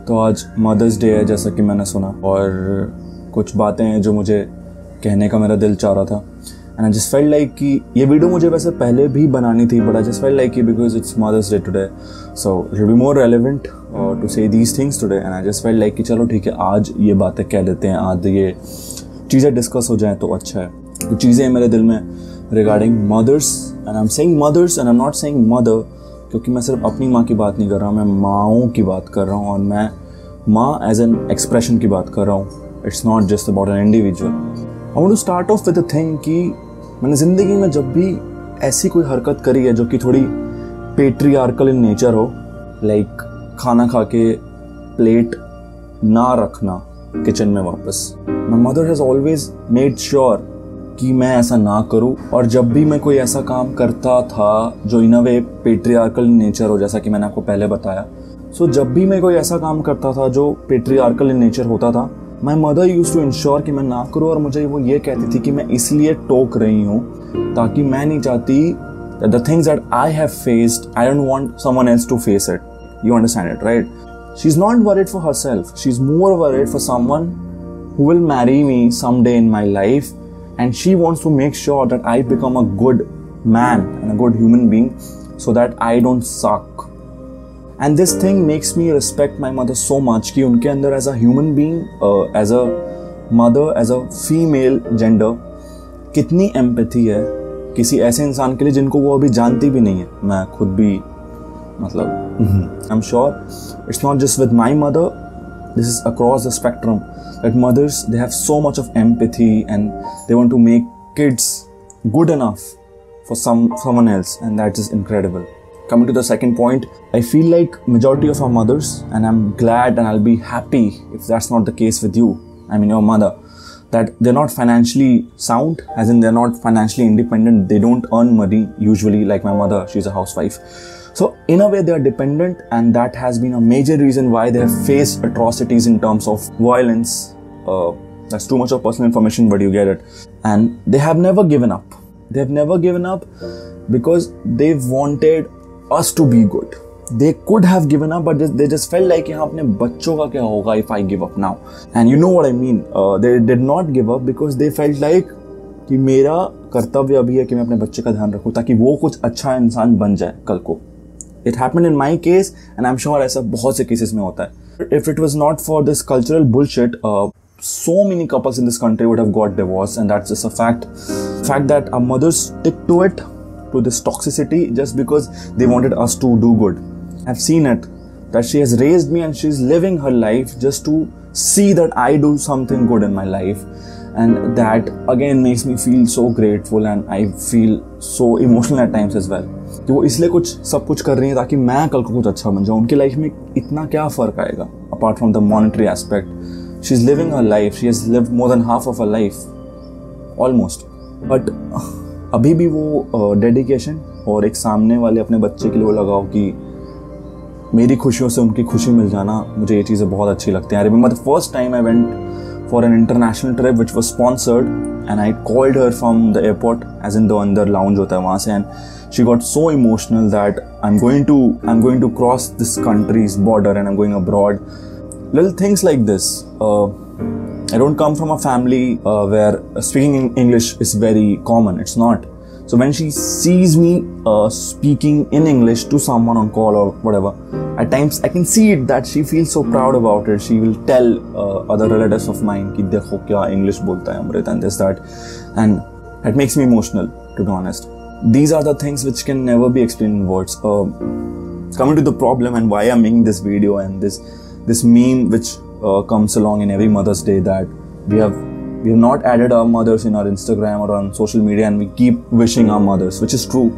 तो आज mother's day है जैसा कि मैंने सुना, और कुछ बातें हैं जो मुझे कहने का मेरा दिल चाह रहा था। And I just felt like कि ये वीडियो मुझे वैसे पहले भी बनानी थी, but I just felt like because it's Mother's day today, so it will be more relevant to say these things today. And I just felt like कि चलो ठीक है, आज ये बातें कह देते हैं, आज ये चीज़ें डिस्कस हो जाएँ तो अच्छा है। कुछ चीज़ें हैं मेरे दिल में regarding mothers, and I am saying mothers and I am not saying mother, क्योंकि मैं सिर्फ अपनी माँ की बात नहीं कर रहा हूँ, मैं माँओं की बात कर रहा हूँ, और मैं माँ एज एन एक्सप्रेशन की बात कर रहा हूँ। It's not just about an individual. I want to start off with a thing कि मैंने ज़िंदगी में जब भी ऐसी कोई हरकत करी है जो कि थोड़ी पेट्रियार्कल इन नेचर हो, लाइक खाना खा के प्लेट ना रखना किचन में वापस, my mother has always made sure कि मैं ऐसा ना करूं। और जब भी मैं कोई ऐसा काम करता था जो इन अ वे पेट्रियार्कल इन नेचर हो, जैसा कि मैंने आपको पहले बताया, सो जब भी मैं कोई ऐसा काम करता था जो पेट्रियार्कल इन नेचर होता था, my mother used to ensure कि मैं ना करूं। और मुझे वो ये कहती थी कि मैं इसलिए टोक रही हूँ ताकि मैं नहीं चाहती that the things that I have faced, I don't want someone else to face it. You understand it, right? She's not worried for herself. She's more worried for someone who will marry me someday in my life, and she wants to make sure that I become a good man and a good human being so that I don't suck. And this thing makes me respect my mother so much कि उनके अंदर as a human being, as a mother, as a female gender, कितनी empathy है किसी ऐसे इंसान के लिए जिनको वो अभी जानती भी नहीं है। मैं खुद भी मतलब I'm sure it's not just with my mother, this is across the spectrum, that mothers, they have so much of empathy and they want to make kids good enough for someone else, and that is incredible. Coming to the second point, I feel like majority of our mothers, and I'm glad and I'll be happy if that's not the case with you, I mean your mother, that they're not financially sound, as in they're not financially independent, they don't earn money usually like my mother, she's a housewife. So in a way they are dependent, and that has been a major reason why they have faced atrocities in terms of violence. That's too much of personal information, but you get it. And they have never given up. They have never given up because they wanted us to be good. They could have given up, but they just felt like यहाँ अपने बच्चों का क्या होगा if I give up now. And you know what I mean. They did not give up because they felt like कि मेरा कर्तव्य अभी है कि मैं अपने बच्चे का ध्यान रखूँ ताकि वो कुछ अच्छा इंसान बन जाए कल को. It happened in my case, and I'm sure ऐसा बहुत से cases में होता है. If it was not for this cultural bullshit, so many couples in this country would have got divorced, and that's just a fact. Fact that our mothers stick to it, to this toxicity, just because they wanted us to do good. I've seen it, that she has raised me and she's living her life just to see that I do something good in my life, and that again makes me feel so grateful, and I feel so emotional at times as well. कि वो इसलिए सब कुछ कर रही है ताकि मैं कल को कुछ अच्छा बन जाऊँ। उनकी लाइफ में इतना क्या फ़र्क आएगा apart from the monetary aspect. She's living her life. She has lived more than half of her life, almost. But अभी भी वो डेडिकेशन और एक सामने वाले अपने बच्चे के लिए वो लगाओ कि मेरी खुशियों से उनकी खुशी मिल जाना, मुझे ये चीज़ें बहुत अच्छी लगती हैं। I remember the first time I went for an international trip which was sponsored, and I called her from the airport, as in the अंदर lounge होता है वहाँ से, and she got so emotional that I'm going to cross this country's border and I'm going abroad. Little things like this. I don't come from a family where speaking English is very common. It's not. So when she sees me speaking in English to someone on call or whatever, at times I can see it that she feels so proud about it. She will tell other relatives of mine कि देखो क्या English बोलता है अमृत and this that, and it makes me emotional, to be honest. These are the things which can never be explained in words. Coming to the problem and why I'm making this video and this meme which comes along in every Mother's Day, that we have not added our mothers in our Instagram or on social media, and we keep wishing our mothers, which is true.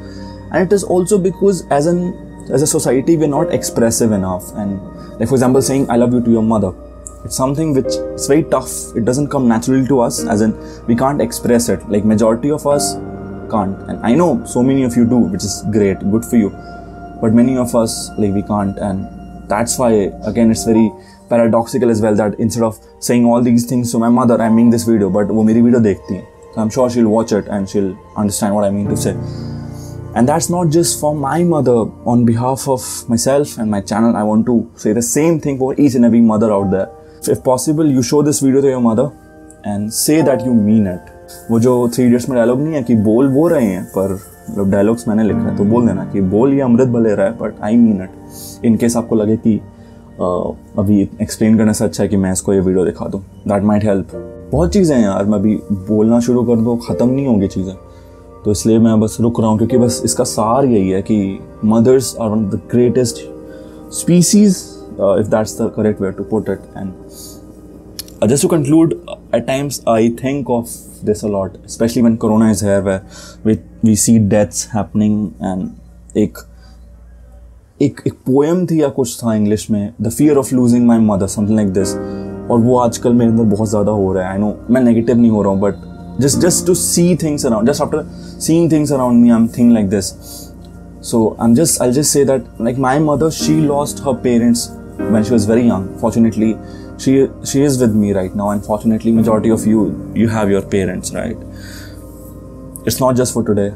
And it is also because as a society we're not expressive enough. And like for example saying I love you to your mother, it's something which is very tough. It doesn't come naturally to us, as in we can't express it. Like majority of us can't, and I know so many of you do, which is great, good for you, but many of us, like, we can't. And that's why again it's very paradoxical as well that instead of saying all these things to my mother, I'm making this video, but वो मेरी video देखती है, so I'm sure she'll watch it and she'll understand what I mean to say. And that's not just for my mother. On behalf of myself and my channel, I want to say the same thing for each and every mother out there. If possible, you show this video to your mother and say that you mean it. वो जो 3 Idiots में dialogue नहीं है कि बोल वो रहे हैं, पर मतलब डायलॉग्स मैंने लिखा है तो बोल देना कि बोल ये अमृत भले रहा है, but I mean it. In case आपको लगे कि अभी एक्सप्लेन करने से अच्छा है कि मैं इसको ये वीडियो दिखा दूँ, दैट माइट हेल्प. बहुत चीज़ें हैं यार, मैं अभी बोलना शुरू कर दूँ ख़त्म नहीं होंगी चीज़ें, तो इसलिए मैं बस रुक रहा हूँ, क्योंकि बस इसका सार यही है कि mothers are one of the greatest species, if that's the correct way to put it. And just to conclude, at times I think of this a lot, especially when Corona is here, where we see deaths happening. And एक poem थी या कुछ था English में, the fear of losing my mother, something like this. और वो आजकल मेरे अंदर बहुत ज़्यादा हो रहा है. आई नो मैं नेगेटिव नहीं हो रहा हूँ, but just to see things around, just after seeing things around me, I'm thinking like this. So I'll just say that, like, my mother, she lost her parents when she was very young. Fortunately, she is with me right now, and fortunately majority of you have your parents, right? It's not just for today.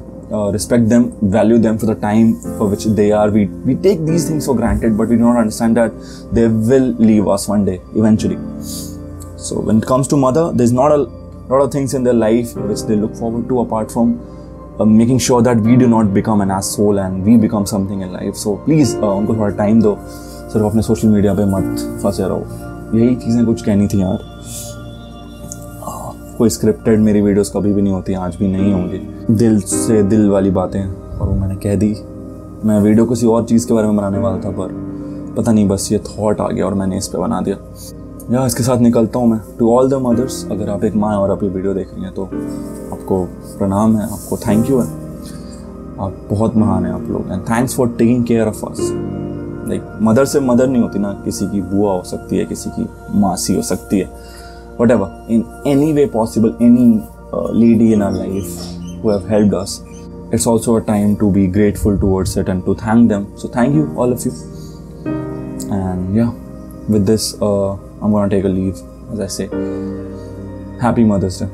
Respect them, value them for the time for which they are. We take these things for granted, but we do not understand that they will leave us one day eventually. So when it comes to mother, there's not a lot of things in their life which they look forward to, apart from making sure that we do not become an asshole and we become something in life. So please उनको थोड़ा time दो, सिर्फ अपने social media पे मत फंसे रहो. यही चीज़ें कुछ कहनी थी यार. कोई स्क्रिप्टेड मेरी वीडियोस कभी भी नहीं होती, आज भी नहीं होंगी. दिल से दिल वाली बातें, और वो मैंने कह दी. मैं वीडियो किसी और चीज़ के बारे में बनाने वाला था, पर पता नहीं बस ये थॉट आ गया और मैंने इस पर बना दिया. या इसके साथ निकलता हूँ मैं. टू ऑल द मदर्स, अगर आप एक माँ और आप ये वीडियो देख रही हैं तो आपको प्रणाम है, आपको थैंक यू है. आप बहुत महान हैं आप लोग. And thanks for taking care of us. Like mother से मदर नहीं होती ना, किसी की बुआ हो सकती है, किसी की मासी हो सकती है, whatever, in any way possible, any lady in our life who have helped us. It's also a time to be grateful towards it and to thank them. So thank you, all of you. And yeah, with this, I'm gonna take a leave. As I say, Happy Mother's Day.